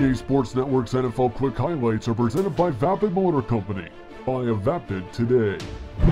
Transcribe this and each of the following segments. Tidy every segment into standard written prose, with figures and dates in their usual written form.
EA Sports Network's NFL Quick Highlights are presented by Vapid Motor Company. Buy a Vapid today.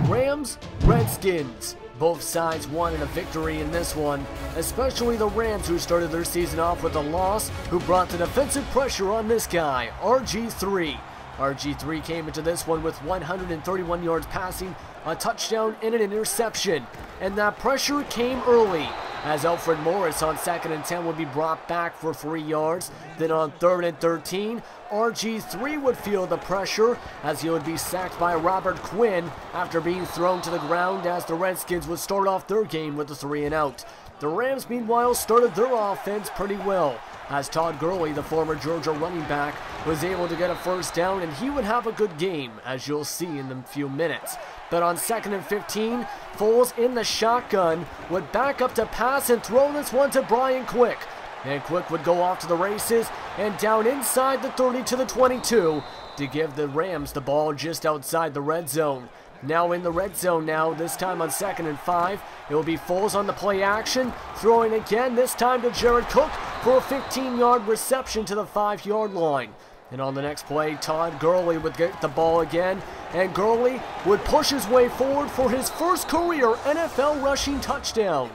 Rams, Redskins. Both sides wanted a victory in this one, especially the Rams, who started their season off with a loss, who brought the defensive pressure on this guy, RG3. RG3 came into this one with 131 yards passing, a touchdown and an interception, and that pressure came early, as Alfred Morris on 2nd and 10 would be brought back for 3 yards. Then on 3rd and 13, RG3 would feel the pressure as he would be sacked by Robert Quinn after being thrown to the ground, as the Redskins would start off their game with a 3-and-out. The Rams, meanwhile, started their offense pretty well, as Todd Gurley, the former Georgia running back, was able to get a first down, and he would have a good game, as you'll see in a few minutes. But on 2nd and 15, Foles in the shotgun would back up to pass and throw this one to Brian Quick. And Quick would go off to the races and down inside the 30 to the 22 to give the Rams the ball just outside the red zone. Now in the red zone now, this time on 2nd and 5, it will be Foles on the play action, throwing again, this time to Jared Cook for a 15-yard reception to the 5-yard line. And on the next play, Todd Gurley would get the ball again, and Gurley would push his way forward for his first career NFL rushing touchdown.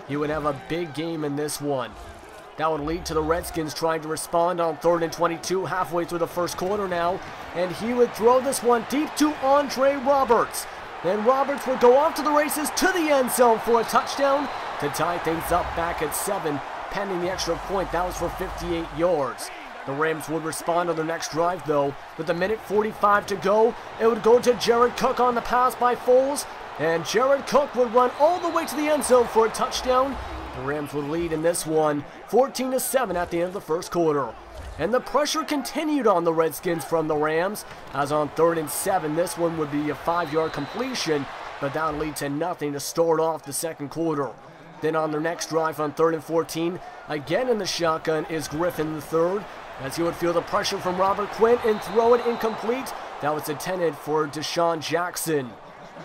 He would have a big game in this one. That would lead to the Redskins trying to respond on 3rd and 22, halfway through the first quarter now, and he would throw this one deep to Andre Roberts. Then Roberts would go off to the races to the end zone for a touchdown to tie things up back at 7, pending the extra point. That was for 58 yards. The Rams would respond on their next drive, though. With a minute 45 to go, it would go to Jared Cook on the pass by Foles, and Jared Cook would run all the way to the end zone for a touchdown. The Rams would lead in this one, 14-7 at the end of the first quarter. And the pressure continued on the Redskins from the Rams, as on 3rd and 7, this one would be a 5-yard completion, but that would lead to nothing to start off the second quarter. Then on their next drive on 3rd and 14, again in the shotgun is Griffin III, as he would feel the pressure from Robert Quinn and throw it incomplete. That was intended for Deshaun Jackson.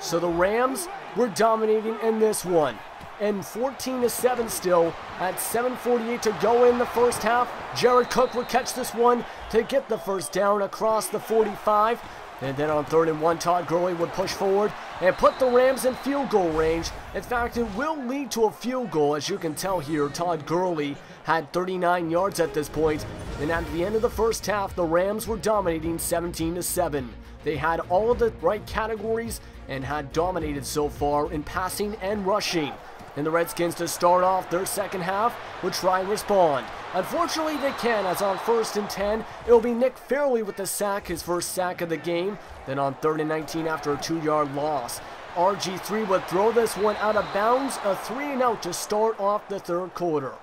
So the Rams were dominating in this one. And 14-7 still at 7:48 to go in the first half. Jared Cook would catch this one to get the first down across the 45. And then on 3rd and 1, Todd Gurley would push forward and put the Rams in field goal range. In fact, it will lead to a field goal. As you can tell here, Todd Gurley had 39 yards at this point. And at the end of the first half, the Rams were dominating 17-7. They had all of the right categories and had dominated so far in passing and rushing. And the Redskins, to start off their second half, would try and respond. Unfortunately, they can, as on 1st and 10, it will be Nick Fairley with the sack, his first sack of the game. Then on 3rd and 19, after a 2-yard loss, RG3 would throw this one out of bounds, a 3-and-out to start off the third quarter.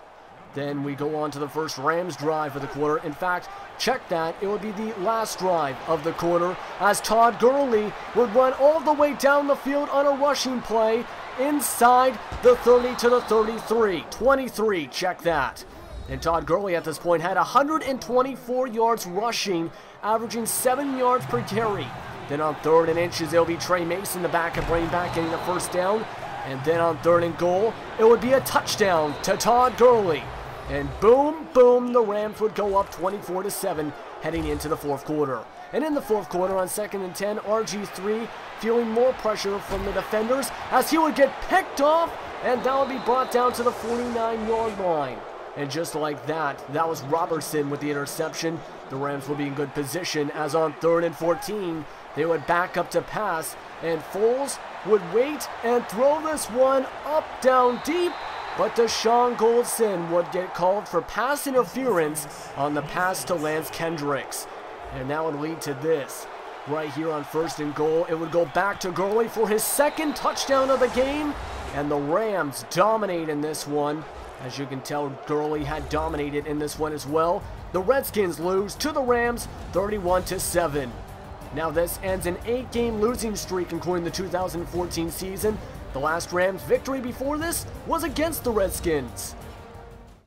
Then we go on to the first Rams drive of the quarter. In fact, check that, it would be the last drive of the quarter, as Todd Gurley would run all the way down the field on a rushing play inside the 30 to the 33. 23, check that. And Todd Gurley at this point had 124 yards rushing, averaging 7 yards per carry. Then on 3rd and inches, it'll be Trey Mason, the backup running back, getting the first down. And then on 3rd and goal, it would be a touchdown to Todd Gurley. And boom, boom, the Rams would go up 24-7 heading into the fourth quarter. And in the fourth quarter on 2nd and 10, RG3 feeling more pressure from the defenders as he would get picked off, and that would be brought down to the 49-yard line. And just like that, that was Robertson with the interception. The Rams would be in good position, as on 3rd and 14, they would back up to pass, and Foles would wait and throw this one up, down, deep. But Deshaun Goldson would get called for pass interference on the pass to Lance Kendricks. And that would lead to this. Right here on 1st and goal, it would go back to Gurley for his second touchdown of the game. And the Rams dominate in this one. As you can tell, Gurley had dominated in this one as well. The Redskins lose to the Rams 31-7. Now this ends an 8-game losing streak, including the 2014 season. The last Rams victory before this was against the Redskins.